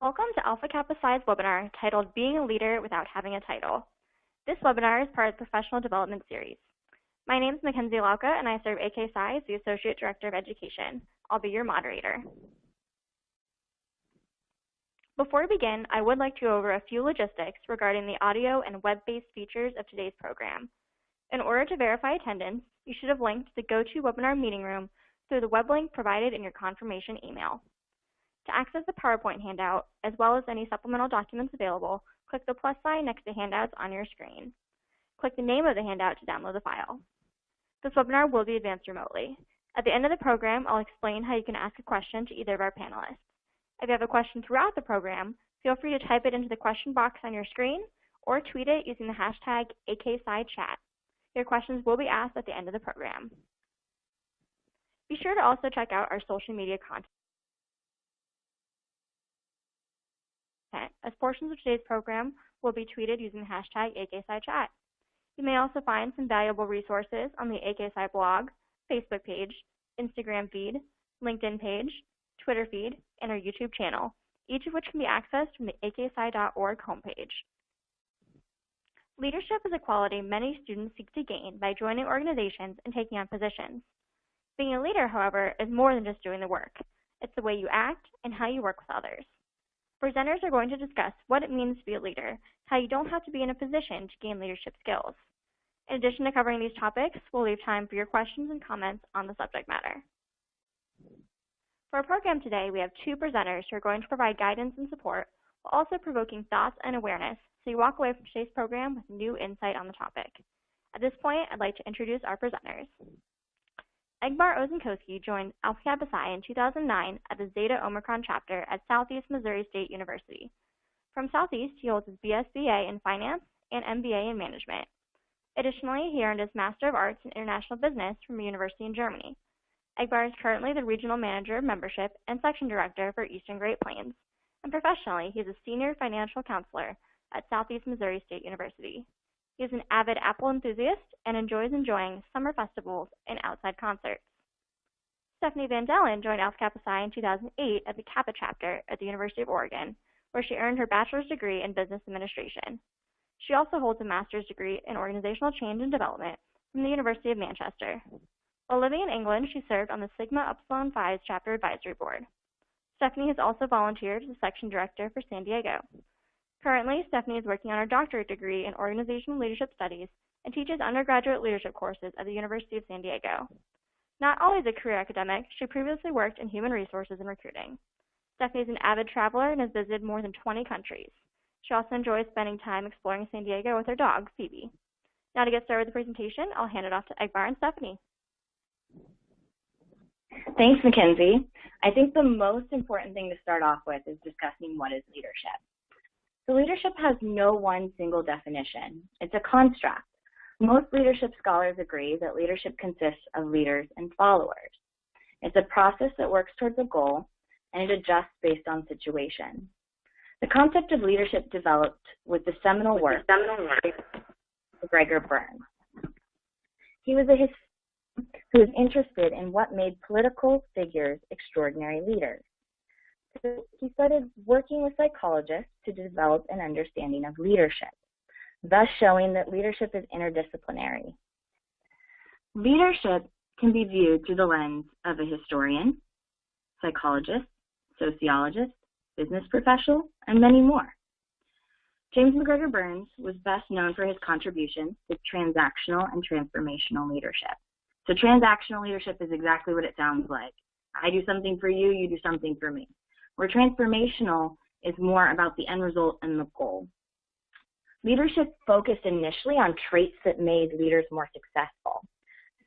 Welcome to Alpha Kappa Psi's webinar titled Being a Leader Without Having a Title. This webinar is part of the Professional Development Series. My name is Mackenzie Lauka, and I serve AK Psi as the Associate Director of Education. I'll be your moderator. Before we begin, I would like to go over a few logistics regarding the audio and web-based features of today's program. In order to verify attendance, you should have linked the GoToWebinar meeting room through the web link provided in your confirmation email. To access the PowerPoint handout, as well as any supplemental documents available, click the plus sign next to Handouts on your screen. Click the name of the handout to download the file. This webinar will be advanced remotely. At the end of the program, I'll explain how you can ask a question to either of our panelists. If you have a question throughout the program, feel free to type it into the question box on your screen or tweet it using the hashtag AKPsiChat. Your questions will be asked at the end of the program. Be sure to also check out our social media content, as portions of today's program will be tweeted using the hashtag AKPsiChat. You may also find some valuable resources on the AKPsi blog, Facebook page, Instagram feed, LinkedIn page, Twitter feed, and our YouTube channel, each of which can be accessed from the akpsi.org homepage. Leadership is a quality many students seek to gain by joining organizations and taking on positions. Being a leader, however, is more than just doing the work. It's the way you act and how you work with others. Presenters are going to discuss what it means to be a leader, how you don't have to be in a position to gain leadership skills. In addition to covering these topics, we'll leave time for your questions and comments on the subject matter. For our program today, we have two presenters who are going to provide guidance and support, while also provoking thoughts and awareness, so you walk away from today's program with new insight on the topic. At this point, I'd like to introduce our presenters. Egbar Ozenkowski joined Alpha Kappa Psi in 2009 at the Zeta Omicron chapter at Southeast Missouri State University. From Southeast, he holds his BSBA in Finance and MBA in Management. Additionally, he earned his Master of Arts in International Business from a university in Germany. Egbar is currently the Regional Manager of Membership and Section Director for Eastern Great Plains, and professionally, he is a Senior Financial Counselor at Southeast Missouri State University. He is an avid Apple enthusiast and enjoys summer festivals and outside concerts. Stephanie Van Dellen joined Alpha Kappa Psi in 2008 at the Kappa chapter at the University of Oregon, where she earned her bachelor's degree in business administration. She also holds a master's degree in organizational change and development from the University of Manchester. While living in England, she served on the Sigma Upsilon Phi's chapter advisory board. Stephanie has also volunteered as the section director for San Diego. Currently, Stephanie is working on her doctorate degree in Organizational Leadership Studies and teaches undergraduate leadership courses at the University of San Diego. Not always a career academic, she previously worked in human resources and recruiting. Stephanie is an avid traveler and has visited more than 20 countries. She also enjoys spending time exploring San Diego with her dog, Phoebe. Now to get started with the presentation, I'll hand it off to Egbar and Stephanie. Thanks, Mackenzie. I think the most important thing to start off with is discussing what is leadership. So leadership has no one single definition. It's a construct. Most leadership scholars agree that leadership consists of leaders and followers. It's a process that works towards a goal, and it adjusts based on situation. The concept of leadership developed with the seminal work of Gregor Burns. He was a historian who was interested in what made political figures extraordinary leaders. So he started working with psychologists to develop an understanding of leadership, thus showing that leadership is interdisciplinary. Leadership can be viewed through the lens of a historian, psychologist, sociologist, business professional, and many more. James McGregor Burns was best known for his contributions to transactional and transformational leadership. So transactional leadership is exactly what it sounds like. I do something for you, you do something for me. Where transformational is more about the end result and the goal. Leadership focused initially on traits that made leaders more successful.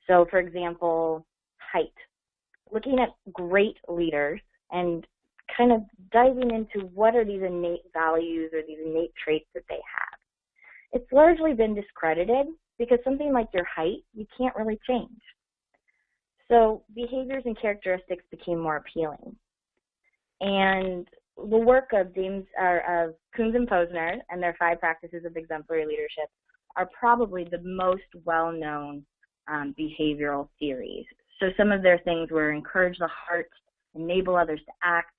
So for example, height. Looking at great leaders and kind of diving into what are these innate values or these innate traits that they have. It's largely been discredited because something like your height, you can't really change. So behaviors and characteristics became more appealing. And the work of Koons and Posner and their 5 practices of exemplary leadership are probably the most well-known behavioral theories. So some of their things were encourage the heart, enable others to act,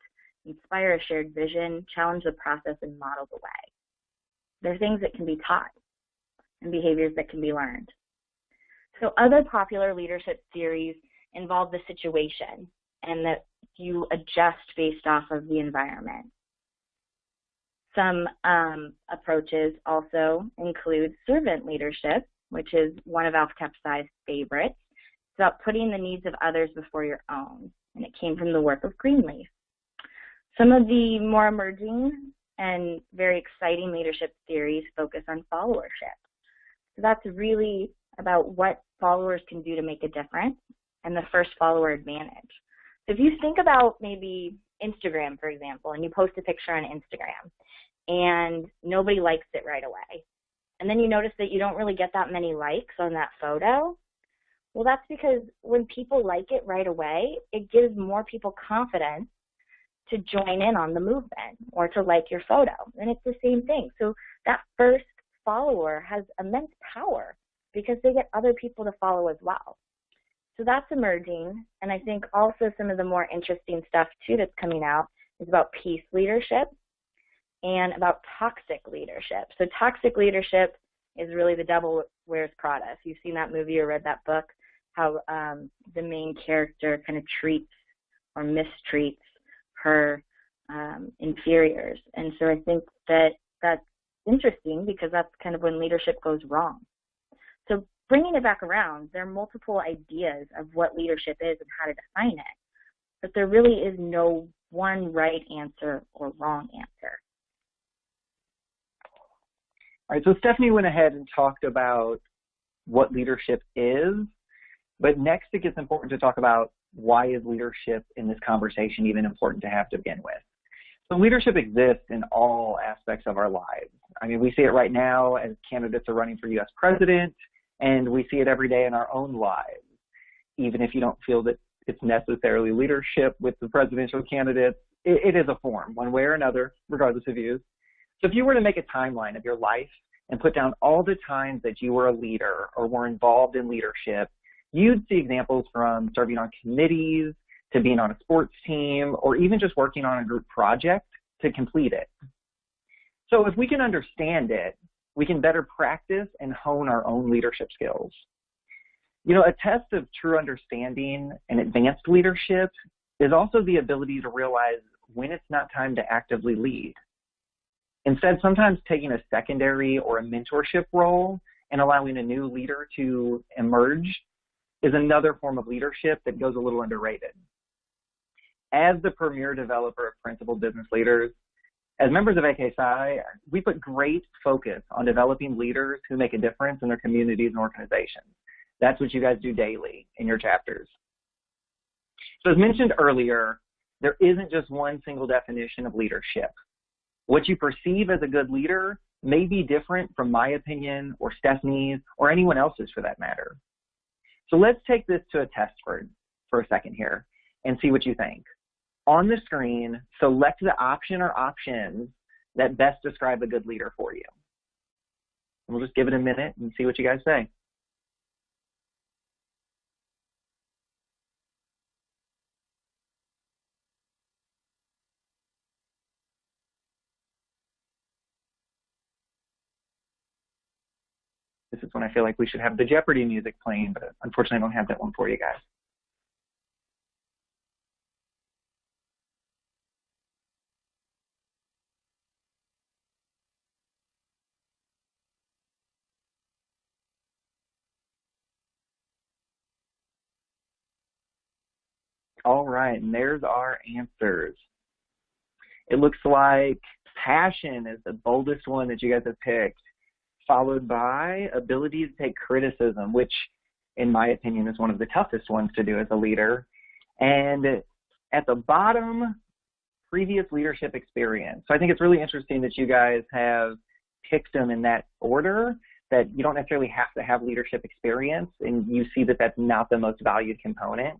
inspire a shared vision, challenge the process, and model the way. They're things that can be taught and behaviors that can be learned. So other popular leadership theories involve the situation and that you adjust based off of the environment. Some approaches also include servant leadership, which is one of Alpha Kappa Psi's favorites. It's about putting the needs of others before your own, and it came from the work of Greenleaf. Some of the more emerging and very exciting leadership theories focus on followership. So that's really about what followers can do to make a difference and the first follower advantage. So if you think about maybe Instagram, for example, and you post a picture on Instagram and nobody likes it right away, and then you notice that you don't really get that many likes on that photo, well, that's because when people like it right away, it gives more people confidence to join in on the movement or to like your photo. And it's the same thing. So that first follower has immense power because they get other people to follow as well. So that's emerging. And I think also some of the more interesting stuff too that's coming out is about peace leadership and about toxic leadership. So toxic leadership is really the devil wears Prada. If you've seen that movie or read that book, how the main character kind of treats or mistreats her inferiors. And so I think that that's interesting because that's kind of when leadership goes wrong. So bringing it back around, there are multiple ideas of what leadership is and how to define it, but there really is no one right answer or wrong answer. All right, so Stephanie went ahead and talked about what leadership is, but next it gets important to talk about why is leadership in this conversation even important to have to begin with. So leadership exists in all aspects of our lives. I mean, we see it right now as candidates are running for U.S. president, and we see it every day in our own lives, even if you don't feel that it's necessarily leadership with the presidential candidates. It is a form, one way or another, regardless of views. So if you were to make a timeline of your life and put down all the times that you were a leader or were involved in leadership, you'd see examples from serving on committees to being on a sports team or even just working on a group project to complete it. So if we can understand it, we can better practice and hone our own leadership skills. You know, a test of true understanding and advanced leadership is also the ability to realize when it's not time to actively lead. Instead, sometimes taking a secondary or a mentorship role and allowing a new leader to emerge is another form of leadership that goes a little underrated. As the premier developer of principled business leaders, as members of AK Psi, we put great focus on developing leaders who make a difference in their communities and organizations. That's what you guys do daily in your chapters. So as mentioned earlier, there isn't just one single definition of leadership. What you perceive as a good leader may be different from my opinion or Stephanie's or anyone else's for that matter. So let's take this to a test for a second here and see what you think. On the screen, select the option or options that best describe a good leader for you. And we'll just give it a minute and see what you guys say. This is when I feel like we should have the Jeopardy music playing, but unfortunately I don't have that one for you guys. All right, and there's our answers. It looks like passion is the boldest one that you guys have picked, followed by ability to take criticism, which in my opinion is one of the toughest ones to do as a leader. And at the bottom, previous leadership experience. So I think it's really interesting that you guys have picked them in that order, that you don't necessarily have to have leadership experience, and you see that that's not the most valued component.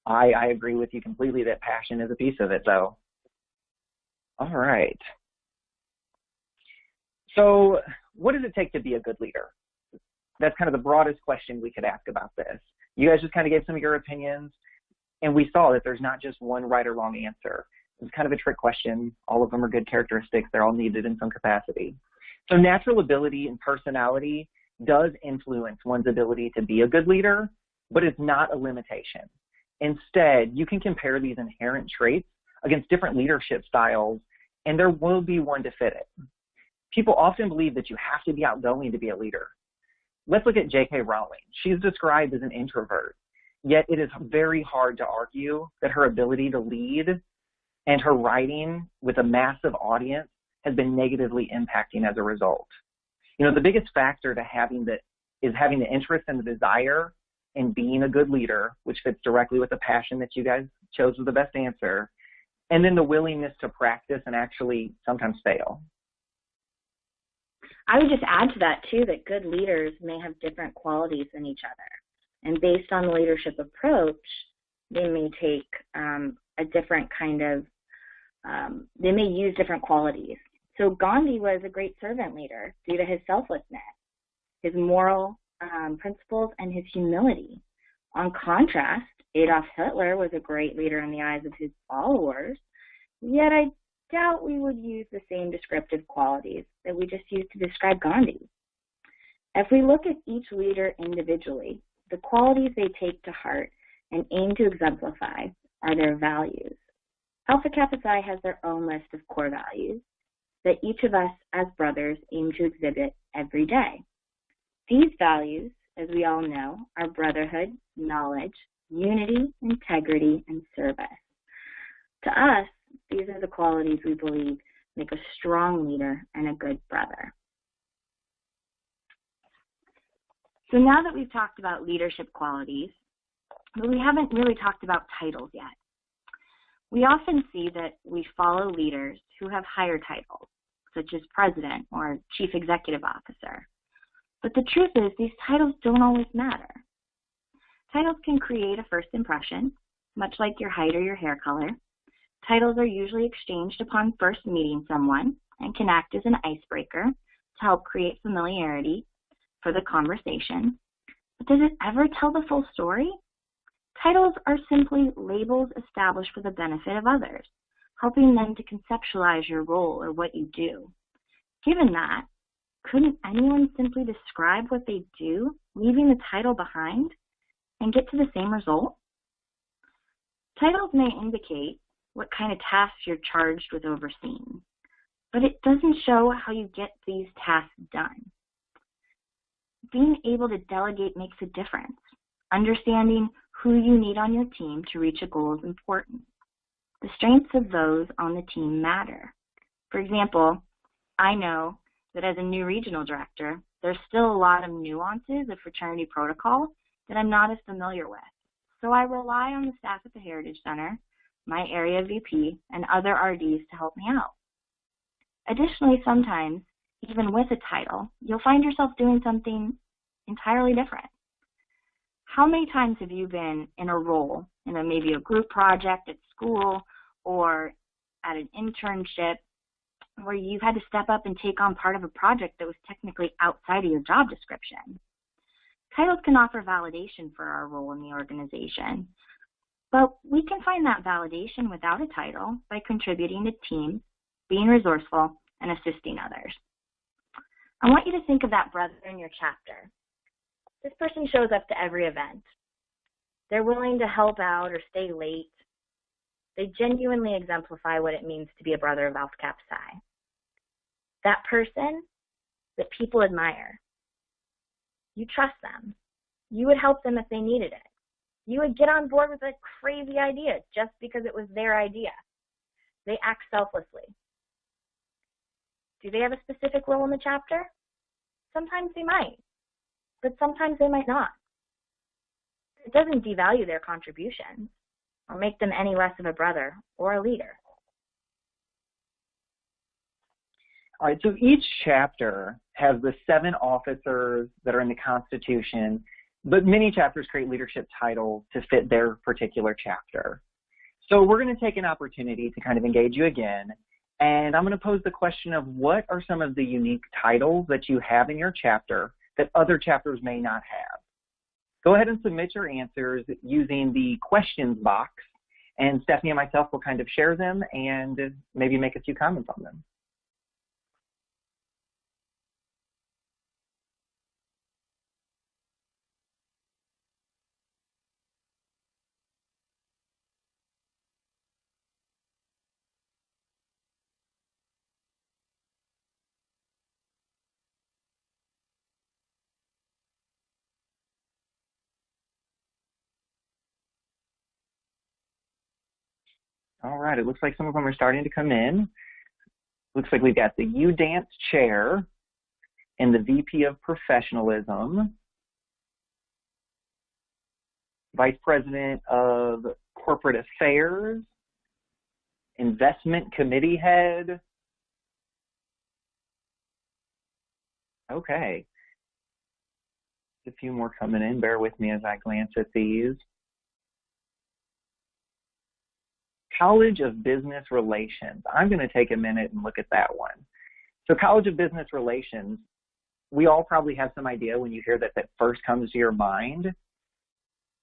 I agree with you completely that passion is a piece of it, though. All right. So what does it take to be a good leader? That's kind of the broadest question we could ask about this. You guys just kind of gave some of your opinions, and we saw that there's not just one right or wrong answer. It's kind of a trick question. All of them are good characteristics. They're all needed in some capacity. So natural ability and personality does influence one's ability to be a good leader, but it's not a limitation. Instead, you can compare these inherent traits against different leadership styles, and there will be one to fit it. People often believe that you have to be outgoing to be a leader. Let's look at J.K. Rowling. She's described as an introvert, yet it is very hard to argue that her ability to lead and her writing with a massive audience has been negatively impacting as a result. You know, the biggest factor to having the interest and the desire in being a good leader, which fits directly with the passion that you guys chose as the best answer, and then the willingness to practice and actually sometimes fail. I would just add to that, too, that good leaders may have different qualities than each other. And based on the leadership approach, they may take a different kind of, they may use different qualities. So Gandhi was a great servant leader due to his selflessness, his moral principles, and his humility. On contrast, Adolf Hitler was a great leader in the eyes of his followers, yet I doubt we would use the same descriptive qualities that we just used to describe Gandhi. If we look at each leader individually, the qualities they take to heart and aim to exemplify are their values. Alpha Kappa Psi has their own list of core values that each of us as brothers aim to exhibit every day. These values, as we all know, are brotherhood, knowledge, unity, integrity, and service. To us, these are the qualities we believe make a strong leader and a good brother. So now that we've talked about leadership qualities, but we haven't really talked about titles yet. We often see that we follow leaders who have higher titles, such as president or chief executive officer. But the truth is, these titles don't always matter. Titles can create a first impression, much like your height or your hair color. Titles are usually exchanged upon first meeting someone and can act as an icebreaker to help create familiarity for the conversation. But does it ever tell the full story? Titles are simply labels established for the benefit of others, helping them to conceptualize your role or what you do. Given that, couldn't anyone simply describe what they do, leaving the title behind, and get to the same result? Titles may indicate what kind of tasks you're charged with overseeing, but it doesn't show how you get these tasks done. Being able to delegate makes a difference. Understanding who you need on your team to reach a goal is important. The strengths of those on the team matter. For example, I know that as a new regional director, there's still a lot of nuances of fraternity protocol that I'm not as familiar with. So I rely on the staff at the Heritage Center, my area VP, and other RDs to help me out. Additionally, sometimes, even with a title, you'll find yourself doing something entirely different. How many times have you been in a role in maybe a group project at school or at an internship where you've had to step up and take on part of a project that was technically outside of your job description? Titles can offer validation for our role in the organization, but we can find that validation without a title by contributing to teams, being resourceful, and assisting others. I want you to think of that brother in your chapter. This person shows up to every event. They're willing to help out or stay late. They genuinely exemplify what it means to be a brother of Alpha Kappa Psi. That person that people admire. You trust them. You would help them if they needed it. You would get on board with a crazy idea just because it was their idea. They act selflessly. Do they have a specific role in the chapter? Sometimes they might, but sometimes they might not. It doesn't devalue their contributions or make them any less of a brother or a leader. All right, so each chapter has the 7 officers that are in the Constitution, but many chapters create leadership titles to fit their particular chapter. So we're going to take an opportunity to kind of engage you again, and I'm going to pose the question of what are some of the unique titles that you have in your chapter that other chapters may not have. Go ahead and submit your answers using the questions box, And Stephanie and myself will kind of share them and maybe make a few comments on them. All right, it looks like some of them are starting to come in. Looks like we've got the U-Dance chair and the VP of Professionalism, Vice President of Corporate Affairs, Investment Committee Head. Okay. A few more coming in. Bear with me as I glance at these. College of Business Relations. I'm going to take a minute and look at that one. So College of Business Relations, we all probably have some idea when you hear that that first comes to your mind,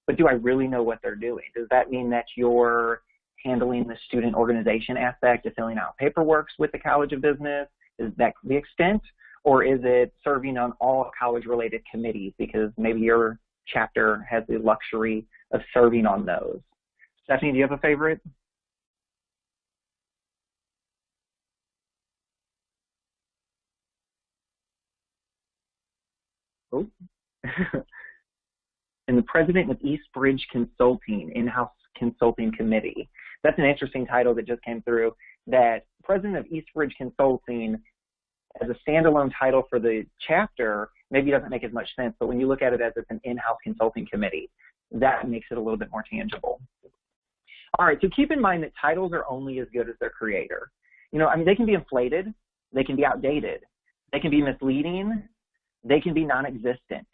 but do I really know what they're doing? Does that mean that you're handling the student organization aspect of filling out paperwork with the College of Business? Is that the extent? Or is it serving on all college-related committees because maybe your chapter has the luxury of serving on those? Stephanie, do you have a favorite? Oh. And the president of Eastbridge Consulting, in-house consulting committee. That's an interesting title that just came through, that president of Eastbridge Consulting as a standalone title for the chapter maybe doesn't make as much sense, but when you look at it as it's an in-house consulting committee, that makes it a little bit more tangible. All right, so keep in mind that titles are only as good as their creator. You know, I mean, they can be inflated, they can be outdated, they can be misleading, they can be non-existent.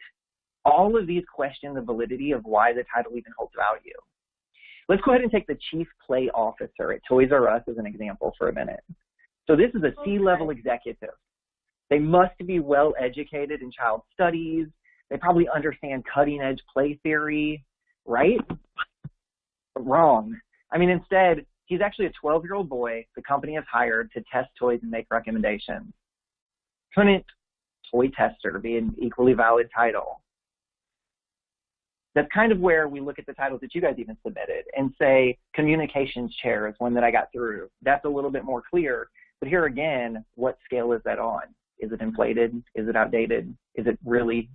All of these question the validity of why the title even holds value. Let's go ahead and take the Chief Play Officer at Toys R Us as an example for a minute. So this is a C-level executive. They must be well educated in child studies. They probably understand cutting-edge play theory, right? Wrong. I mean, instead, he's actually a 12-year-old boy the company has hired to test toys and make recommendations. Couldn't toy tester be an equally valid title? That's kind of where we look at the titles that you guys even submitted and say communications chair is one that I got through. That's a little bit more clear. But here again, what scale is that on? Is it inflated? Is it outdated? Is it really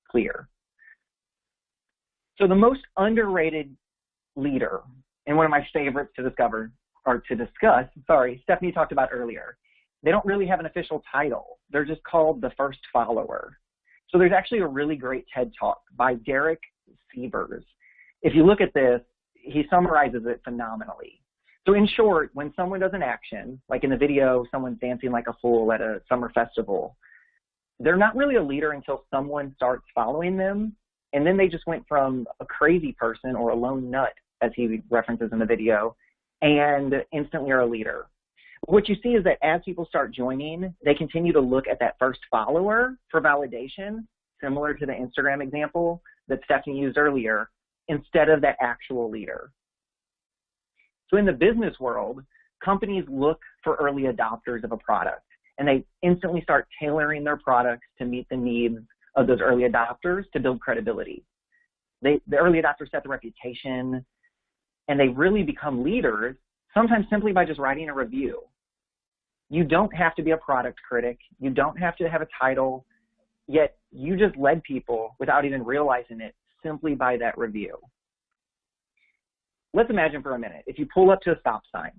clear? So the most underrated leader, and one of my favorites to discover, or to discuss, sorry, Stephanie talked about earlier, they don't really have an official title. They're just called the first follower. So there's actually a really great TED Talk by Derek Sievers. If you look at this, he summarizes it phenomenally. So in short, when someone does an action, like in the video, someone's dancing like a fool at a summer festival, they're not really a leader until someone starts following them, and then they just went from a crazy person or a lone nut, as he references in the video, and instantly are a leader. What you see is that as people start joining, they continue to look at that first follower for validation, similar to the Instagram example that Stephanie used earlier, instead of that actual leader. So in the business world, companies look for early adopters of a product, and they instantly start tailoring their products to meet the needs of those early adopters to build credibility. The early adopters set the reputation, and they really become leaders, sometimes simply by just writing a review. You don't have to be a product critic. You don't have to have a title, yet you just led people without even realizing it simply by that review. Let's imagine for a minute, if you pull up to a stop sign,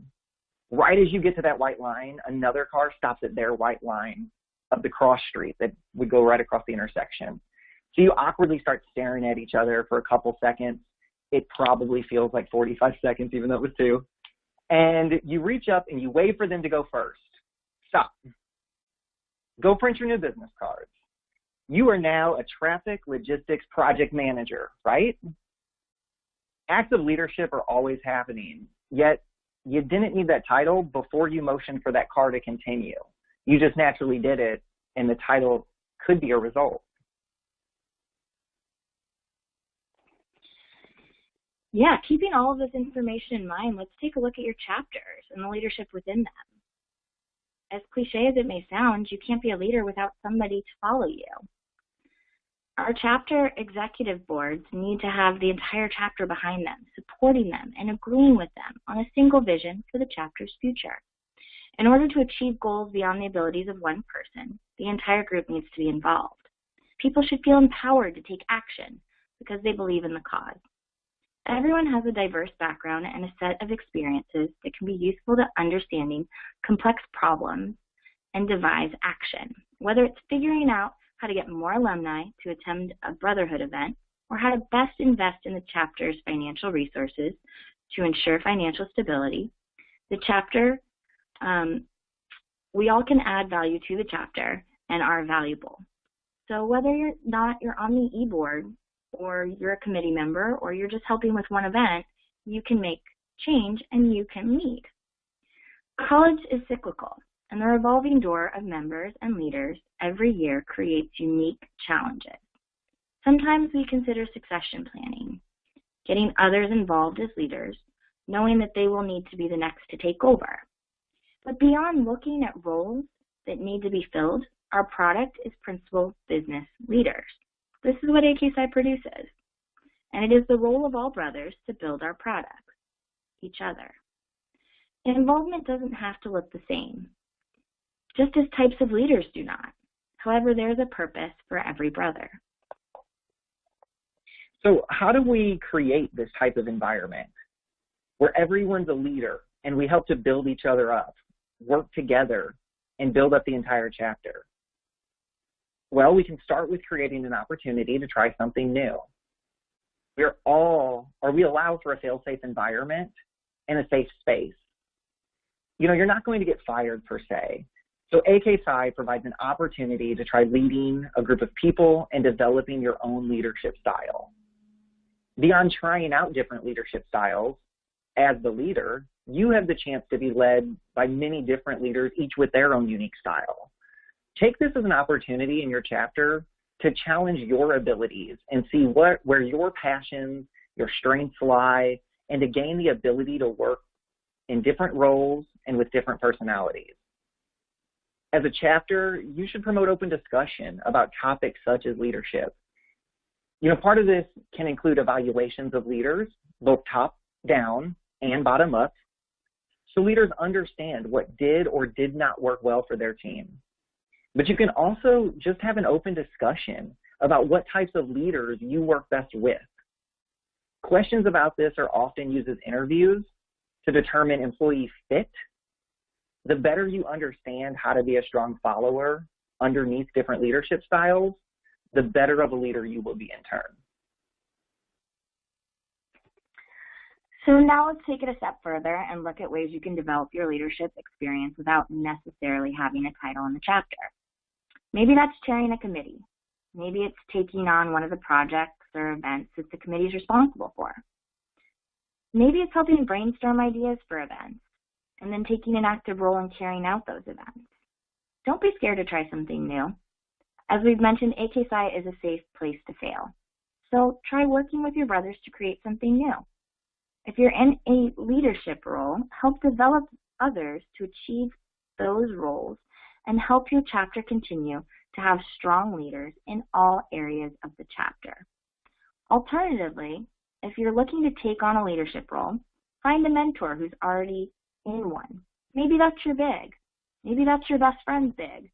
right as you get to that white line, another car stops at their white line of the cross street that would go right across the intersection. So you awkwardly start staring at each other for a couple seconds. It probably feels like 45 seconds, even though it was 2. And you reach up and you wave for them to go first. Stop. Go print your new business cards. You are now a traffic logistics project manager, right? Acts of leadership are always happening, yet you didn't need that title before you motioned for that car to continue. You just naturally did it, and the title could be a result. Yeah, keeping all of this information in mind, let's take a look at your chapters and the leadership within them. As cliche as it may sound, you can't be a leader without somebody to follow you. Our chapter executive boards need to have the entire chapter behind them, supporting them and agreeing with them on a single vision for the chapter's future. In order to achieve goals beyond the abilities of one person, the entire group needs to be involved. People should feel empowered to take action because they believe in the cause. Everyone has a diverse background and a set of experiences that can be useful to understanding complex problems and devise action, whether it's figuring out how to get more alumni to attend a brotherhood event or how to best invest in the chapter's financial resources to ensure financial stability. The chapter, we all can add value to the chapter and are valuable. So whether you're on the e-board or you're a committee member or you're just helping with one event, you can make change and you can lead. College is cyclical, and the revolving door of members and leaders every year creates unique challenges. Sometimes we consider succession planning, getting others involved as leaders, knowing that they will need to be the next to take over. But beyond looking at roles that need to be filled, our product is principal business leaders. This is what AKPsi produces, and it is the role of all brothers to build our products, each other. Involvement doesn't have to look the same, just as types of leaders do not. However, there's a purpose for every brother. So how do we create this type of environment where everyone's a leader and we help to build each other up, work together, and build up the entire chapter? Well, we can start with creating an opportunity to try something new. We allow for a fail-safe environment and a safe space. You know, you're not going to get fired per se. So AKPsi provides an opportunity to try leading a group of people and developing your own leadership style. Beyond trying out different leadership styles, as the leader, you have the chance to be led by many different leaders, each with their own unique style. Take this as an opportunity in your chapter to challenge your abilities and see where your passions, your strengths lie, and to gain the ability to work in different roles and with different personalities. As a chapter, you should promote open discussion about topics such as leadership. You know, part of this can include evaluations of leaders, both top down and bottom up, so leaders understand what did or did not work well for their team. But you can also just have an open discussion about what types of leaders you work best with. Questions about this are often used as interviews to determine employee fit. The better you understand how to be a strong follower underneath different leadership styles, the better of a leader you will be in turn. So now let's take it a step further and look at ways you can develop your leadership experience without necessarily having a title in the chapter. Maybe that's chairing a committee. Maybe it's taking on one of the projects or events that the committee is responsible for. Maybe it's helping brainstorm ideas for events and then taking an active role in carrying out those events. Don't be scared to try something new. As we've mentioned, AKPsi is a safe place to fail. So try working with your brothers to create something new. If you're in a leadership role, help develop others to achieve those roles and help your chapter continue to have strong leaders in all areas of the chapter. Alternatively, if you're looking to take on a leadership role, find a mentor who's already in one. Maybe that's your big. Maybe that's your best friend's big.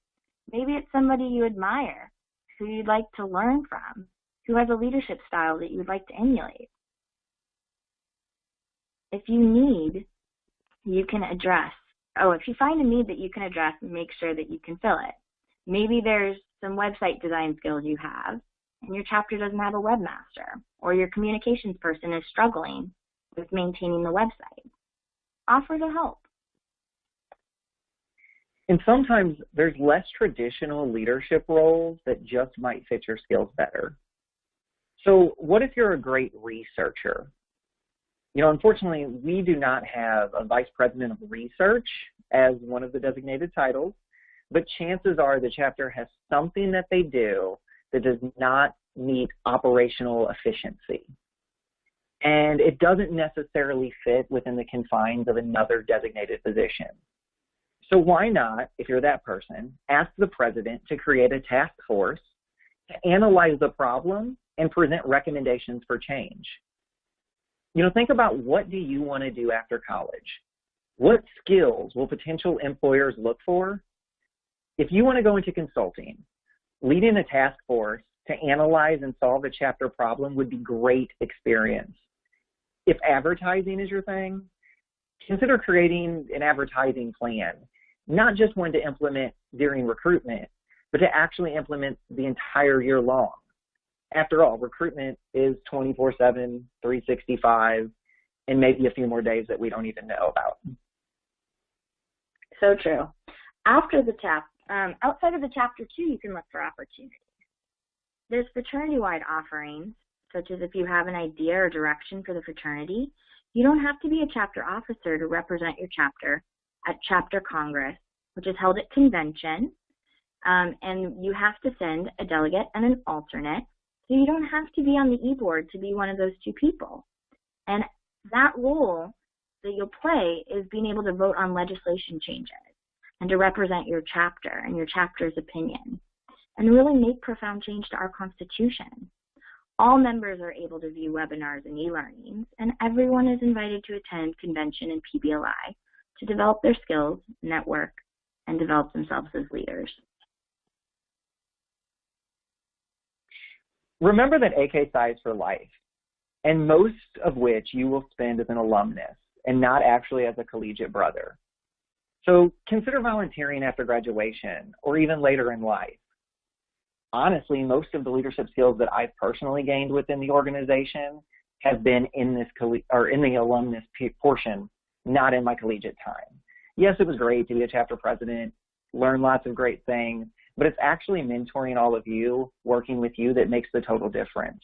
Maybe it's somebody you admire, who you'd like to learn from, who has a leadership style that you'd like to emulate. If you need, you can address. If you find a need that you can address, make sure that you can fill it. Maybe there's some website design skills you have, and your chapter doesn't have a webmaster, or your communications person is struggling with maintaining the website. Offer to help. And sometimes there's less traditional leadership roles that just might fit your skills better. So what if you're a great researcher? You know, unfortunately, we do not have a vice president of research as one of the designated titles, but chances are the chapter has something that they do that does not meet operational efficiency. and it doesn't necessarily fit within the confines of another designated position. So why not, if you're that person, ask the president to create a task force to analyze the problem and present recommendations for change. Think about, what do you want to do after college? What skills will potential employers look for? If you want to go into consulting, leading a task force to analyze and solve a chapter problem would be great experience. If advertising is your thing, consider creating an advertising plan, not just one to implement during recruitment, but to actually implement the entire year long. After all, recruitment is 24/7, 365, and maybe a few more days that we don't even know about. So true. After the outside of the chapter 2, you can look for opportunities. There's fraternity-wide offerings, such as if you have an idea or direction for the fraternity, you don't have to be a chapter officer to represent your chapter at Chapter Congress, which is held at convention, and you have to send a delegate and an alternate, so you don't have to be on the e-board to be one of those two people. And that role that you'll play is being able to vote on legislation changes and to represent your chapter and your chapter's opinion and really make profound change to our Constitution. All members are able to view webinars and e-learnings, and everyone is invited to attend convention and PBLI to develop their skills, network, and develop themselves as leaders. Remember that AK Psi is for life, and most of which you will spend as an alumnus and not actually as a collegiate brother. So consider volunteering after graduation or even later in life. Honestly, most of the leadership skills that I've personally gained within the organization have been in the alumnus portion, not in my collegiate time. Yes, it was great to be a chapter president, learn lots of great things, but it's actually mentoring all of you, working with you, that makes the total difference.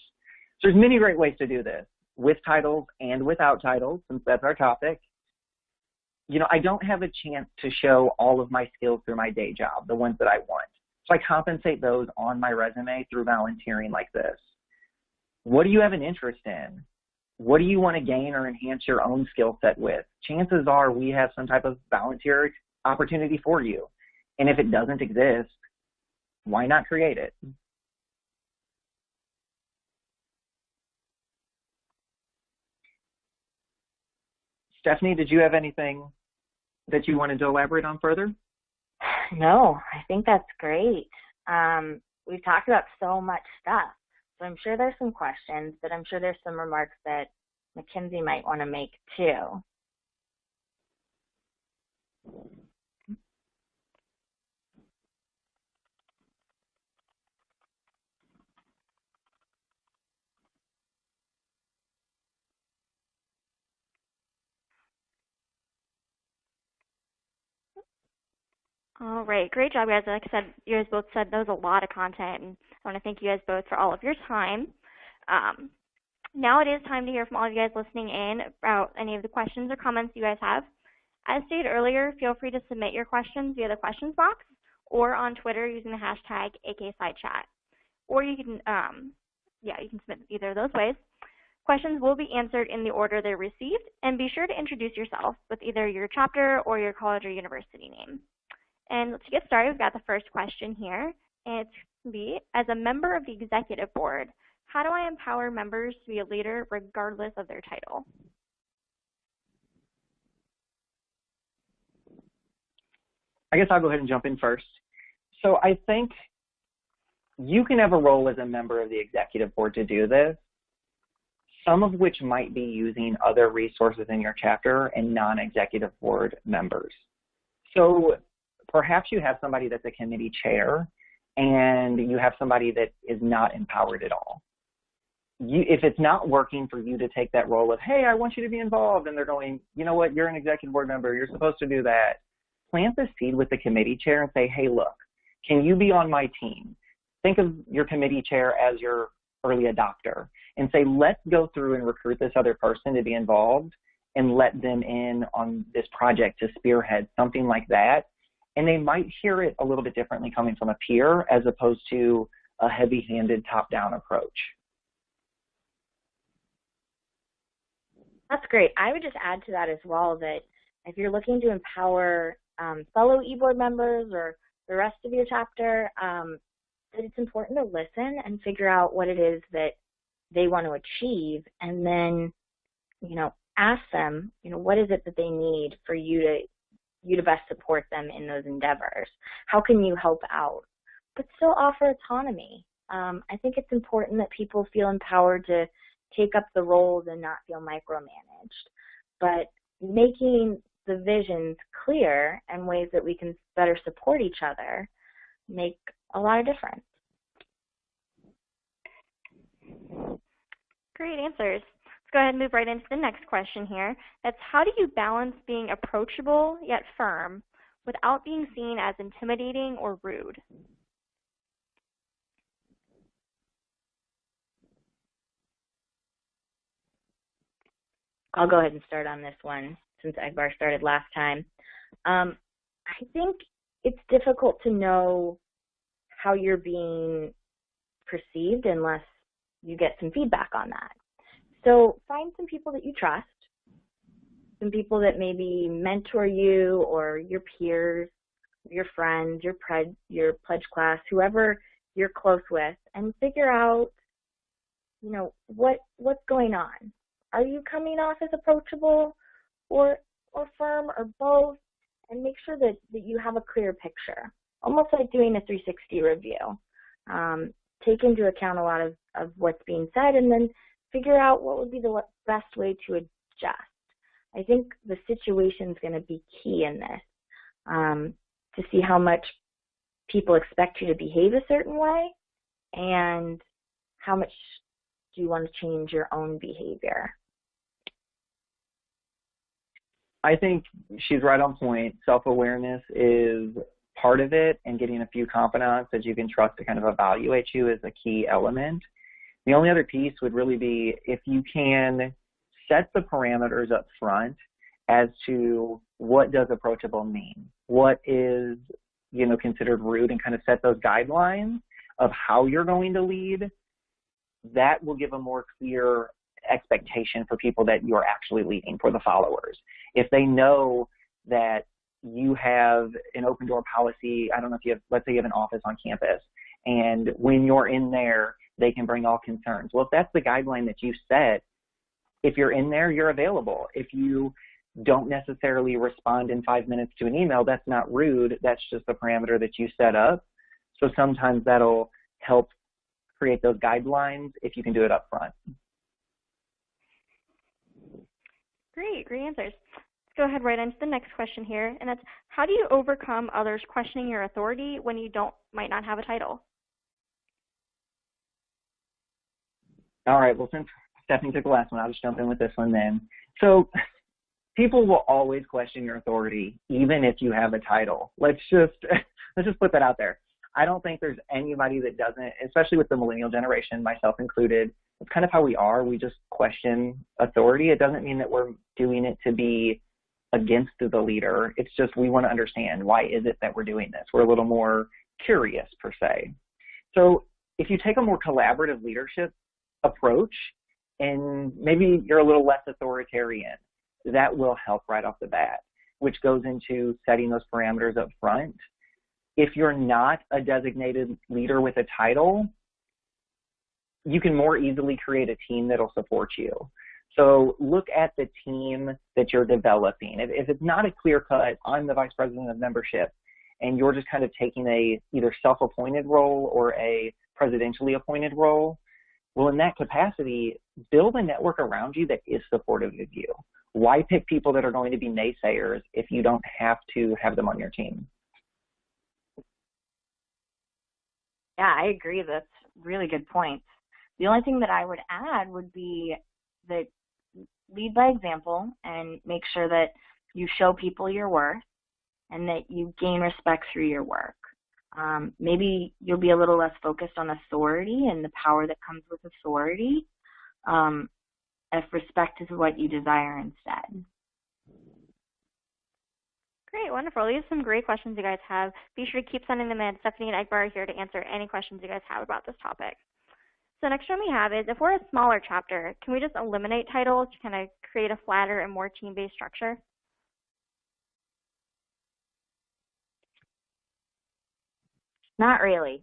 So there's many great ways to do this, with titles and without titles, since that's our topic. I don't have a chance to show all of my skills through my day job, the ones that I want. So I compensate those on my resume through volunteering like this. What do you have an interest in? What do you want to gain or enhance your own skill set with? Chances are we have some type of volunteer opportunity for you. And if it doesn't exist, why not create it? Stephanie, did you have anything that you wanted to elaborate on further? No, I think that's great. We've talked about so much stuff, so I'm sure there's some questions, but I'm sure there's some remarks that Mackenzie might want to make too. All right, great job, guys. Like I said, you guys both said that was a lot of content, and I want to thank you guys both for all of your time. Now it is time to hear from all of you guys listening in about any of the questions or comments you guys have. As stated earlier, feel free to submit your questions via the questions box or on Twitter using the hashtag AKPsiChat. Or you can, you can submit either of those ways. Questions will be answered in the order they're received, and be sure to introduce yourself with either your chapter or your college or university name. And to get started, we've got the first question here. And it's as a member of the executive board, how do I empower members to be a leader regardless of their title? I guess I'll go ahead and jump in first. So I think you can have a role as a member of the executive board to do this, some of which might be using other resources in your chapter and non-executive board members. So perhaps you have somebody that's a committee chair and you have somebody that is not empowered at all. If it's not working for you to take that role of, hey, I want you to be involved, and they're going, you know what, you're an executive board member, you're supposed to do that, plant the seed with the committee chair and say, hey, look, can you be on my team? Think of your committee chair as your early adopter and say, let's go through and recruit this other person to be involved and let them in on this project to spearhead, something like that. And they might hear it a little bit differently coming from a peer as opposed to a heavy-handed top-down approach. That's great. I would just add to that as well that if you're looking to empower fellow e-board members or the rest of your chapter, that it's important to listen and figure out what it is that they want to achieve, and then, ask them, what is it that they need for you to best support them in those endeavors? How can you help out? But still offer autonomy. I think it's important that people feel empowered to take up the roles and not feel micromanaged. But making the visions clear and ways that we can better support each other make a lot of difference. Great answers. Let's go ahead and move right into the next question here. That's, how do you balance being approachable yet firm without being seen as intimidating or rude? I'll go ahead and start on this one since Egbar started last time. I think it's difficult to know how you're being perceived unless you get some feedback on that. So find some people that you trust, some people that maybe mentor you or your peers, your friends, your pledge class, whoever you're close with, and figure out, what's going on. Are you coming off as approachable or firm or both? And make sure that you have a clear picture, almost like doing a 360 review. Take into account a lot of what's being said and then figure out what would be the best way to adjust. I think the situation is going to be key in this, to see how much people expect you to behave a certain way and how much do you want to change your own behavior. I think she's right on point. Self-awareness is part of it, and getting a few confidants that you can trust to kind of evaluate you is a key element. The only other piece would really be if you can set the parameters up front as to what does approachable mean, what is, considered rude, and kind of set those guidelines of how you're going to lead. That will give a more clear expectation for people that you're actually leading, for the followers. If they know that you have an open door policy, I don't know if you have, let's say you have an office on campus, and when you're in there, they can bring all concerns. Well, if that's the guideline that you set, if you're in there, you're available. If you don't necessarily respond in 5 minutes to an email, that's not rude. That's just the parameter that you set up. So sometimes that'll help create those guidelines if you can do it up front. Great answers. Let's go ahead right into the next question here, and that's, how do you overcome others questioning your authority when you might not have a title? All right, well, since Stephanie took the last one, I'll just jump in with this one then. So people will always question your authority, even if you have a title. Let's just put that out there. I don't think there's anybody that doesn't, especially with the millennial generation, myself included. It's kind of how we are. We just question authority. It doesn't mean that we're doing it to be against the leader. It's just we want to understand, why is it that we're doing this? We're a little more curious, per se. So if you take a more collaborative leadership approach and maybe you're a little less authoritarian, that will help right off the bat, which goes into setting those parameters up front. If you're not a designated leader with a title, you can more easily create a team that'll support you. So look at the team that you're developing. If it's not a clear-cut, I'm the vice president of membership, and you're just kind of taking a either self-appointed role or a presidentially appointed role, well, in that capacity, build a network around you that is supportive of you. Why pick people that are going to be naysayers if you don't have to have them on your team? Yeah, I agree. That's really good points. The only thing that I would add would be that lead by example and make sure that you show people your worth and that you gain respect through your work. Maybe you'll be a little less focused on authority and the power that comes with authority, if respect is what you desire instead. Great, wonderful. These are some great questions you guys have. Be sure to keep sending them in. Stephanie and Egbar are here to answer any questions you guys have about this topic. So next one we have is, if we're a smaller chapter, can we just eliminate titles to kind of create a flatter and more team-based structure? Not really.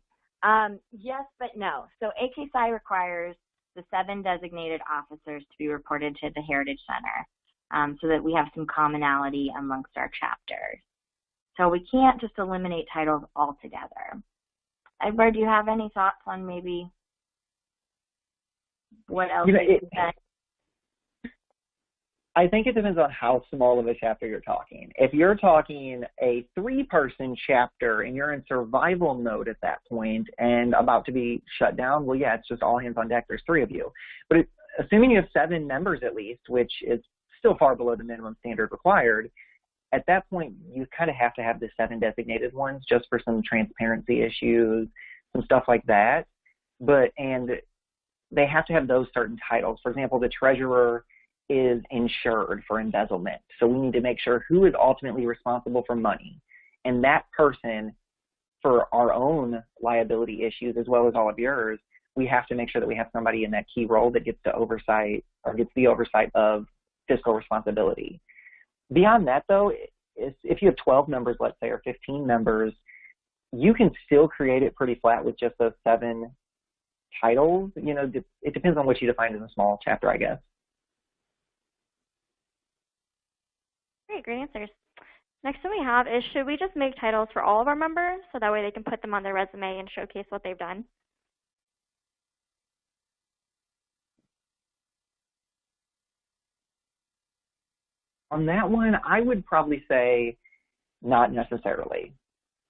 Yes, but no. So AK Psi requires the 7 designated officers to be reported to the Heritage Center so that we have some commonality amongst our chapters. So we can't just eliminate titles altogether. Edward, do you have any thoughts on maybe what else you could say? I think it depends on how small of a chapter you're talking. If you're talking a 3-person chapter and you're in survival mode at that point and about to be shut down, well, yeah, it's just all hands on deck. There's 3 of you. But assuming you have 7 members at least, which is still far below the minimum standard required, at that point, you kind of have to have the 7 designated ones just for some transparency issues, some stuff like that. And they have to have those certain titles. For example, the treasurer is insured for embezzlement. So we need to make sure who is ultimately responsible for money. And that person, for our own liability issues as well as all of yours, we have to make sure that we have somebody in that key role that gets the oversight of fiscal responsibility. Beyond that, though, if you have 12 members, let's say, or 15 members, you can still create it pretty flat with just those 7 titles. You know, it depends on what you define as a small chapter, I guess. Great answers. Next one we have is, should we just make titles for all of our members so that way they can put them on their resume and showcase what they've done? On that one, I would probably say not necessarily.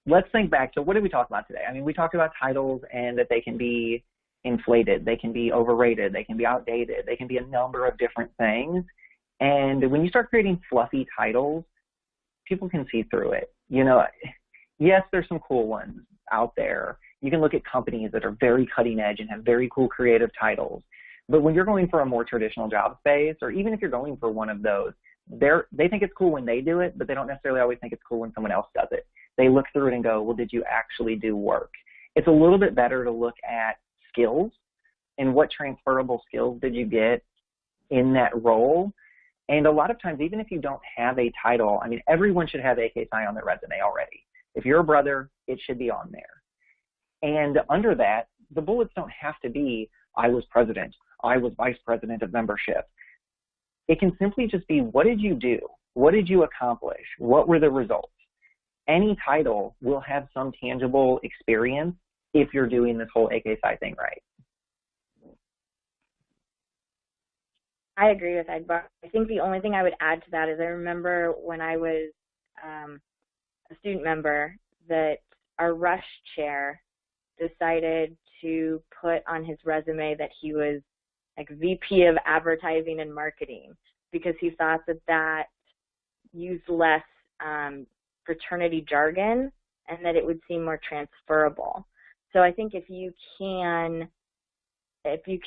Let's think back to what did we talk about today? I mean, we talked about titles and that they can be inflated, they can be overrated, they can be outdated, they can be a number of different things. And when you start creating fluffy titles, people can see through it. You know, yes, there's some cool ones out there. You can look at companies that are very cutting edge and have very cool creative titles. But when you're going for a more traditional job space, or even if you're going for one of those, they think it's cool when they do it, but they don't necessarily always think it's cool when someone else does it. They look through it and go, well, did you actually do work? It's a little bit better to look at skills and what transferable skills did you get in that role. And a lot of times, even if you don't have a title, I mean, everyone should have AK Psi on their resume already. If you're a brother, it should be on there. And under that, the bullets don't have to be, I was president, I was vice president of membership. It can simply just be, what did you do? What did you accomplish? What were the results? Any title will have some tangible experience if you're doing this whole AK Psi thing right. I agree with Edward. I think the only thing I would add to that is I remember when I was a student member that our rush chair decided to put on his resume that he was like VP of advertising and marketing because he thought that used less fraternity jargon and that it would seem more transferable. So I think if you can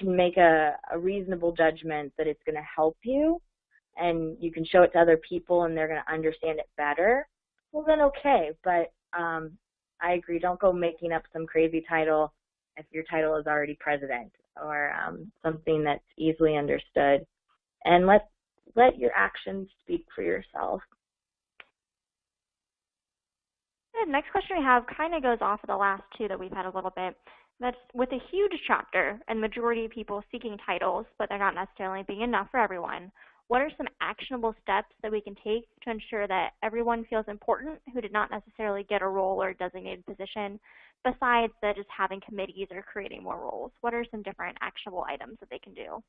make a reasonable judgment that it's going to help you and you can show it to other people and they're going to understand it better, well then okay. But I agree, don't go making up some crazy title if your title is already president or something that's easily understood. And let your actions speak for yourself. The next question we have kind of goes off of the last 2 that we've had a little bit. That's, with a huge chapter and majority of people seeking titles, but they're not necessarily being enough for everyone, what are some actionable steps that we can take to ensure that everyone feels important who did not necessarily get a role or designated position, besides just having committees or creating more roles? What are some different actionable items that they can do?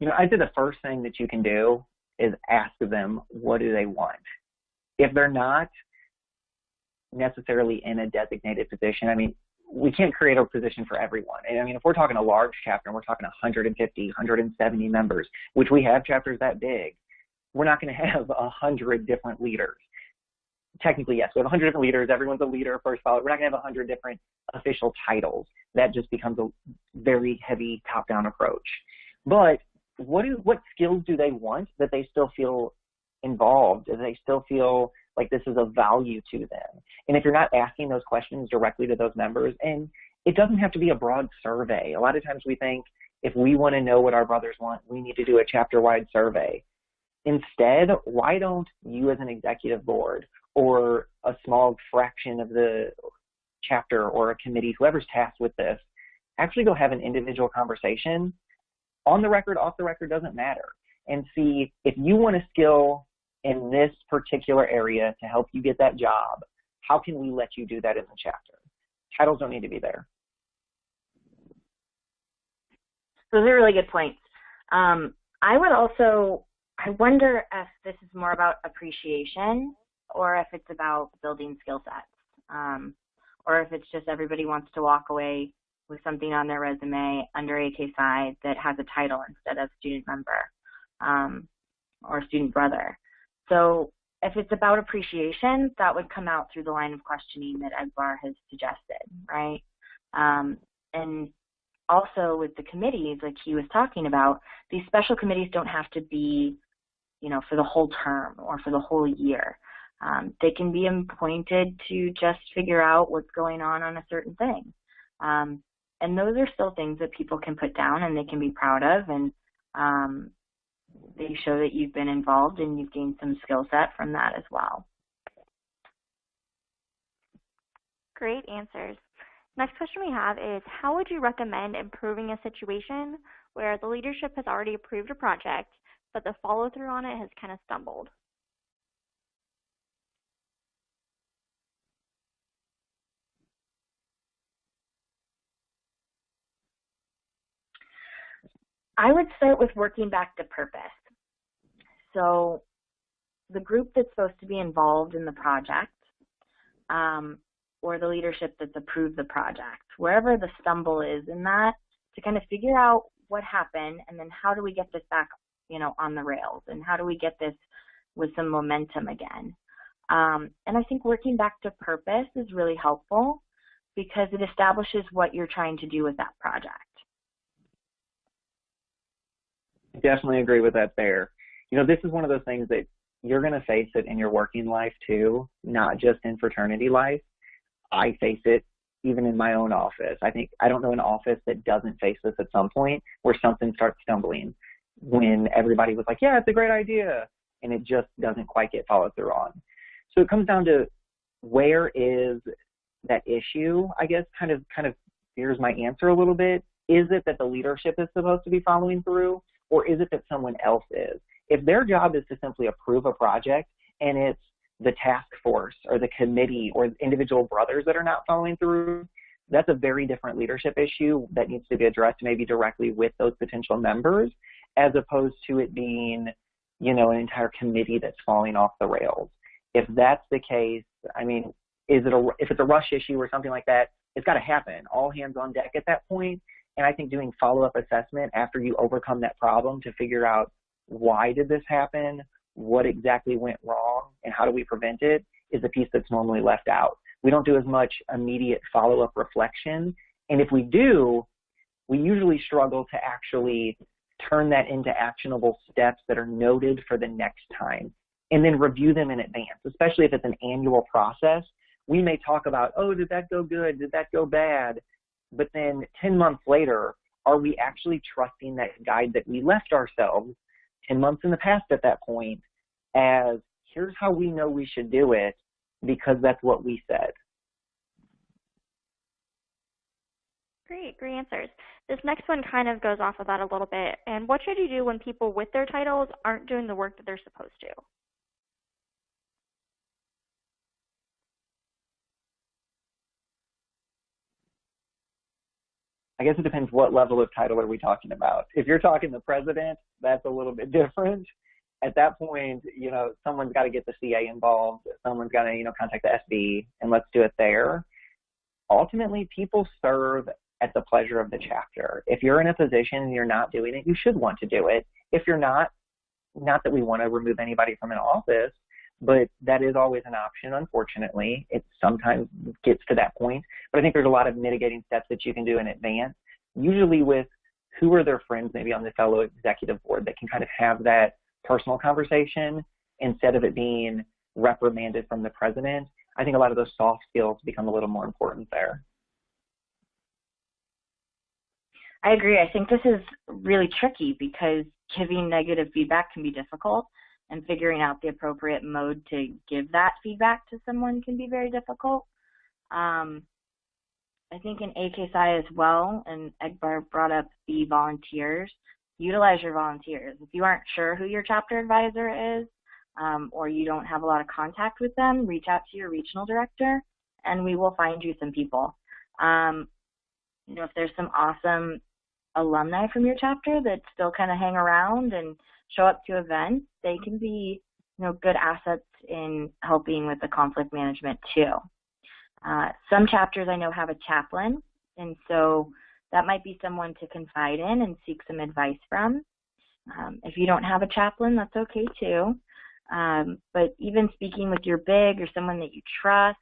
You know, I'd say the first thing that you can do is ask them, what do they want? If they're not necessarily in a designated position, I mean, we can't create a position for everyone. And I mean, if we're talking a large chapter and we're talking 150, 170 members, which we have chapters that big, we're not going to have 100 different leaders. Technically, yes, we have 100 different leaders. Everyone's a leader, first follower. We're not going to have 100 different official titles. That just becomes a very heavy top-down approach. But what skills do they want that they still feel involved? Do they still feel like this is of value to them. And if you're not asking those questions directly to those members, and it doesn't have to be a broad survey. A lot of times we think if we want to know what our brothers want, we need to do a chapter-wide survey. Instead, why don't you as an executive board or a small fraction of the chapter or a committee, whoever's tasked with this, actually go have an individual conversation, on the record, off the record, doesn't matter, and see if you want a skill in this particular area to help you get that job, how can we let you do that in the chapter? Titles don't need to be there. Those are really good points. I wonder if this is more about appreciation or if it's about building skill sets, or if it's just everybody wants to walk away with something on their resume under AK Psi that has a title instead of student member or student brother. So if it's about appreciation, that would come out through the line of questioning that Edbar has suggested, right? And also with the committees, like he was talking about, these special committees don't have to be, for the whole term or for the whole year. They can be appointed to just figure out what's going on a certain thing. And those are still things that people can put down and they can be proud of, and they show that you've been involved and you've gained some skill set from that as well. Great answers. Next question we have is, how would you recommend improving a situation where the leadership has already approved a project, but the follow-through on it has kind of stumbled? I would start with working back to purpose. So the group that's supposed to be involved in the project, or the leadership that's approved the project, wherever the stumble is in that, to kind of figure out what happened and then how do we get this back, on the rails, and how do we get this with some momentum again. And I think working back to purpose is really helpful because it establishes what you're trying to do with that project. Definitely agree with that there. This is one of those things that you're going to face it in your working life too, not just in fraternity life. I face it even in my own office. I don't know an office that doesn't face this at some point where something starts stumbling when everybody was like, yeah, it's a great idea, and it just doesn't quite get followed through on. So it comes down to, where is that issue? I guess kind of here's my answer a little bit. Is it that the leadership is supposed to be following through, or is it that someone else is? If their job is to simply approve a project and it's the task force or the committee or individual brothers that are not following through, that's a very different leadership issue that needs to be addressed maybe directly with those potential members, as opposed to it being, an entire committee that's falling off the rails. If that's the case, if it's a rush issue or something like that, it's got to happen. All hands on deck at that point. And I think doing follow-up assessment after you overcome that problem to figure out, why did this happen, what exactly went wrong, and how do we prevent it, is the piece that's normally left out. We don't do as much immediate follow-up reflection. And if we do, we usually struggle to actually turn that into actionable steps that are noted for the next time, and then review them in advance, especially if it's an annual process. We may talk about, oh, did that go good? Did that go bad? But then 10 months later, are we actually trusting that guide that we left ourselves 10 months in the past at that point as, here's how we know we should do it because that's what we said? Great answers. This next one kind of goes off of that a little bit. And what should you do when people with their titles aren't doing the work that they're supposed to? I guess it depends what level of title are we talking about. If you're talking the president, that's a little bit different. At that point, someone's got to get the CA involved. Someone's got to, contact the SB, and let's do it there. Ultimately, people serve at the pleasure of the chapter. If you're in a position and you're not doing it, you should want to do it. If you're not that we want to remove anybody from an office, but that is always an option, unfortunately. It sometimes gets to that point. But I think there's a lot of mitigating steps that you can do in advance, usually with who are their friends maybe on the fellow executive board that can kind of have that personal conversation instead of it being reprimanded from the president. I think a lot of those soft skills become a little more important there. I agree. I think this is really tricky because giving negative feedback can be difficult, and figuring out the appropriate mode to give that feedback to someone can be very difficult. I think in AKSI as well, and Egbar brought up the volunteers, utilize your volunteers. If you aren't sure who your chapter advisor is, or you don't have a lot of contact with them, reach out to your regional director, and we will find you some people. If there's some awesome alumni from your chapter that still kind of hang around and show up to events, they can be, good assets in helping with the conflict management too. Some chapters I know have a chaplain, and so that might be someone to confide in and seek some advice from. If you don't have a chaplain, that's okay too. But even speaking with your big or someone that you trust,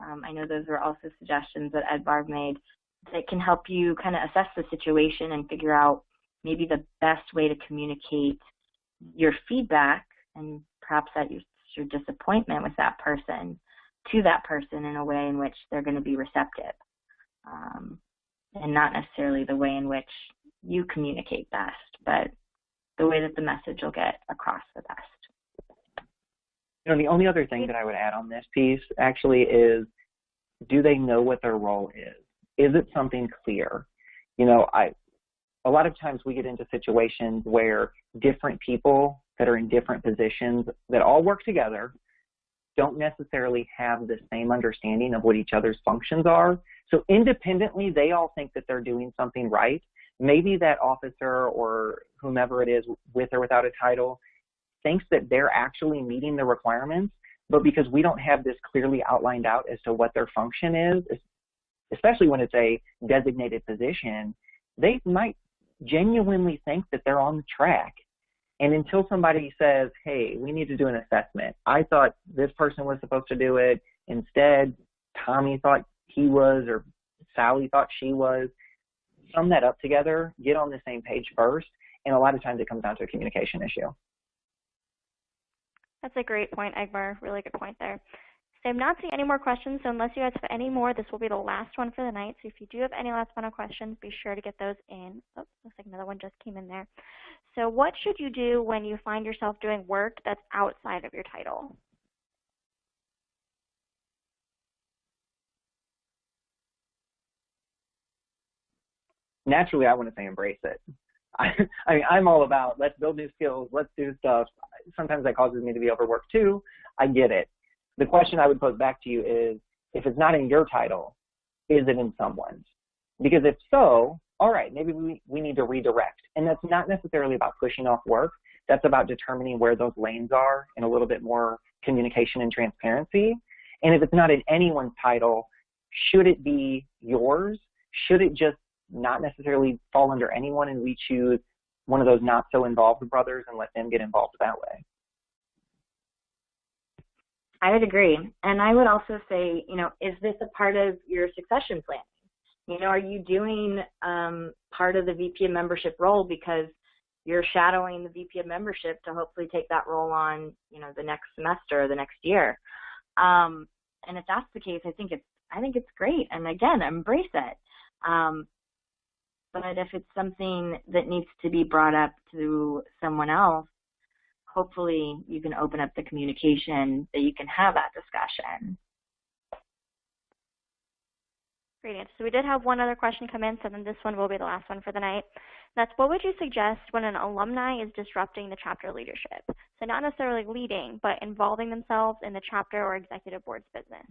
I know those were also suggestions that Ed Barb made that can help you kind of assess the situation and figure out maybe the best way to communicate your feedback and perhaps that your disappointment with that person to that person in a way in which they're going to be receptive, and not necessarily the way in which you communicate best, but the way that the message will get across the best. The only other thing that I would add on this piece actually is, do they know what their role is? Is it something clear? A lot of times we get into situations where different people that are in different positions that all work together don't necessarily have the same understanding of what each other's functions are. So independently, they all think that they're doing something right. Maybe that officer or whomever it is, with or without a title, thinks that they're actually meeting the requirements, but because we don't have this clearly outlined out as to what their function is, especially when it's a designated position, they might genuinely think that they're on the track. And until somebody says, hey, we need to do an assessment, I thought this person was supposed to do it, instead Tommy thought he was, or Sally thought she was, sum that up together, get on the same page first, and a lot of times it comes down to a communication issue. That's a great point, Egbar. Really good point there. So I'm not seeing any more questions, so unless you guys have any more, this will be the last one for the night. So if you do have any last final questions, be sure to get those in. Oh, looks like another one just came in there. So what should you do when you find yourself doing work that's outside of your title? Naturally, I want to say embrace it. I'm all about let's build new skills, let's do stuff. Sometimes that causes me to be overworked too. I get it. The question I would pose back to you is, if it's not in your title, is it in someone's? Because if so, all right, maybe we need to redirect. And that's not necessarily about pushing off work. That's about determining where those lanes are and a little bit more communication and transparency. And if it's not in anyone's title, should it be yours? Should it just not necessarily fall under anyone and we choose one of those not so involved brothers and let them get involved that way? I would agree. And I would also say, is this a part of your succession planning? Are you doing part of the VP of membership role because you're shadowing the VP of membership to hopefully take that role on, the next semester or the next year? And if that's the case, I think it's great. And again, embrace it. But if it's something that needs to be brought up to someone else, hopefully you can open up the communication that you can have that discussion. Great answer. So we did have one other question come in, so then this one will be the last one for the night. That's, what would you suggest when an alumni is disrupting the chapter leadership? So not necessarily leading, but involving themselves in the chapter or executive board's business.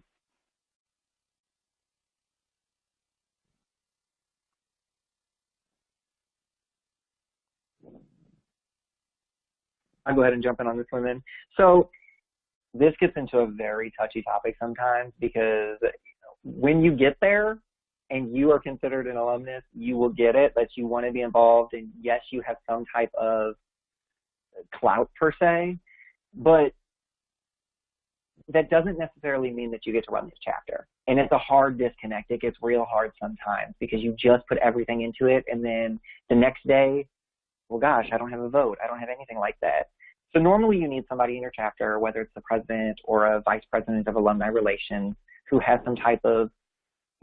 I'll go ahead and jump in on this one then. So this gets into a very touchy topic sometimes, because when you get there and you are considered an alumnus, you will get it that you want to be involved, and yes, you have some type of clout per se, but that doesn't necessarily mean that you get to run this chapter. And it's a hard disconnect. It gets real hard sometimes because you just put everything into it, and then the next day, well, gosh, I don't have a vote. I don't have anything like that. So normally you need somebody in your chapter, whether it's the president or a vice president of alumni relations, who has some type of,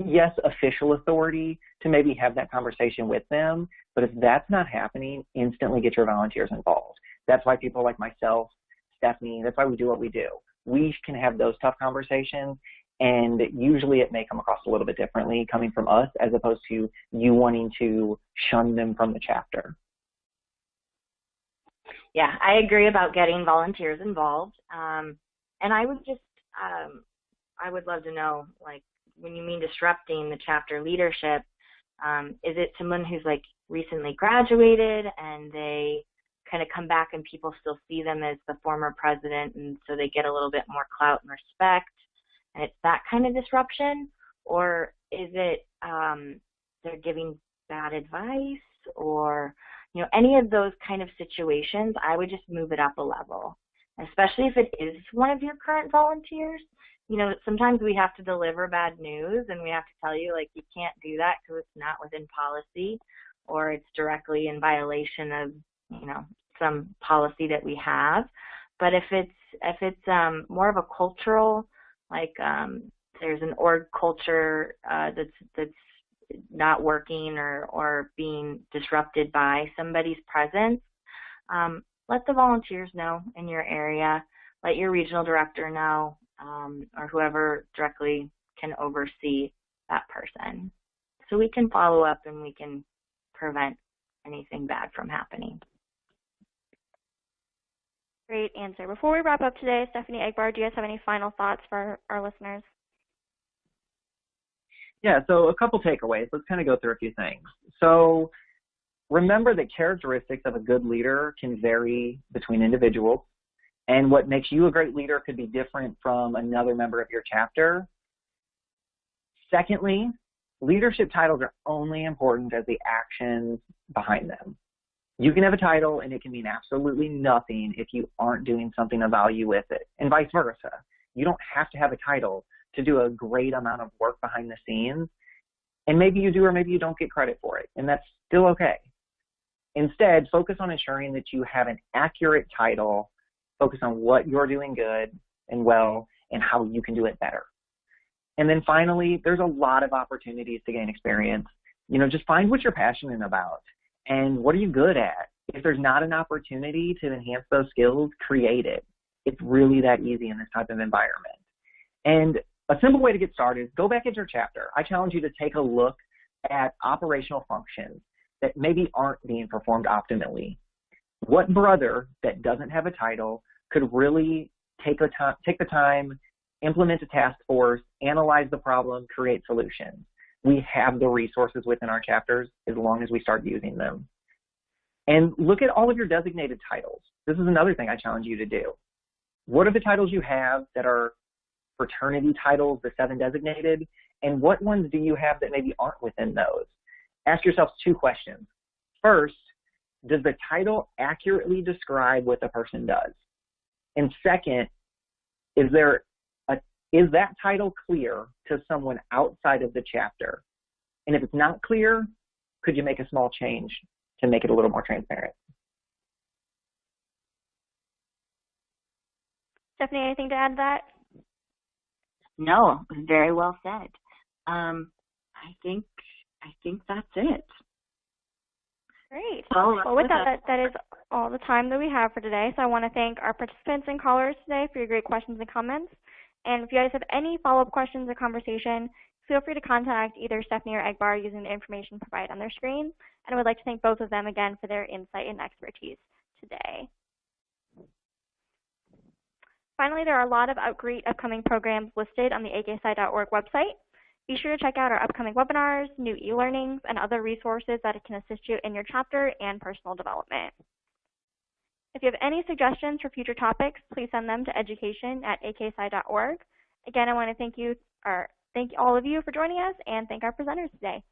yes, official authority to maybe have that conversation with them. But if that's not happening, instantly get your volunteers involved. That's why people like myself, Stephanie, that's why we do what we do. We can have those tough conversations, and usually it may come across a little bit differently coming from us as opposed to you wanting to shun them from the chapter. Yeah, I agree about getting volunteers involved. And I would just, I would love to know, like, when you mean disrupting the chapter leadership, is it someone who's like recently graduated and they kind of come back and people still see them as the former president, and so they get a little bit more clout and respect, and it's that kind of disruption? Or is it they're giving bad advice, or any of those kind of situations? I would just move it up a level, especially if it is one of your current volunteers. Sometimes we have to deliver bad news and we have to tell you, like, you can't do that because it's not within policy, or it's directly in violation of, some policy that we have. But if it's more of a cultural, like, there's an org culture that's not working or being disrupted by somebody's presence, let the volunteers know in your area, let your regional director know, or whoever directly can oversee that person, so we can follow up and we can prevent anything bad from happening. Great answer. Before we wrap up today, Stephanie Egbar, do you guys have any final thoughts for our listeners? Yeah, so a couple takeaways. Let's kind of go through a few things. So remember that characteristics of a good leader can vary between individuals, and what makes you a great leader could be different from another member of your chapter. Secondly, leadership titles are only important as the actions behind them. You can have a title and it can mean absolutely nothing if you aren't doing something of value with it, and vice versa. You don't have to have a title to do a great amount of work behind the scenes, and maybe you do or maybe you don't get credit for it, and that's still okay. Instead, focus on ensuring that you have an accurate title, focus on what you're doing good and well and how you can do it better. And then finally, there's a lot of opportunities to gain experience. Just find what you're passionate about and what are you good at. If there's not an opportunity to enhance those skills, create it. It's really that easy in this type of environment. And a simple way to get started is go back into your chapter. I challenge you to take a look at operational functions that maybe aren't being performed optimally. What brother that doesn't have a title could really take the time, implement a task force, analyze the problem, create solutions? We have the resources within our chapters as long as we start using them. And look at all of your designated titles. This is another thing I challenge you to do. What are the titles you have that are fraternity titles, the 7 designated, and what ones do you have that maybe aren't within those? Ask yourself 2 questions. First, does the title accurately describe what the person does? And second, is that title clear to someone outside of the chapter? And if it's not clear, could you make a small change to make it a little more transparent? Stephanie, anything to add to that? No, very well said. I think that's it. Great. Well, with that is all the time that we have for today. So I want to thank our participants and callers today for your great questions and comments. And if you guys have any follow-up questions or conversation, feel free to contact either Stephanie or Egbar using the information provided on their screen. And I would like to thank both of them again for their insight and expertise today. Finally, there are a lot of great upcoming programs listed on the aksci.org website. Be sure to check out our upcoming webinars, new e-learnings, and other resources that can assist you in your chapter and personal development. If you have any suggestions for future topics, please send them to education@aksci.org. Again, I want to thank all of you for joining us and thank our presenters today.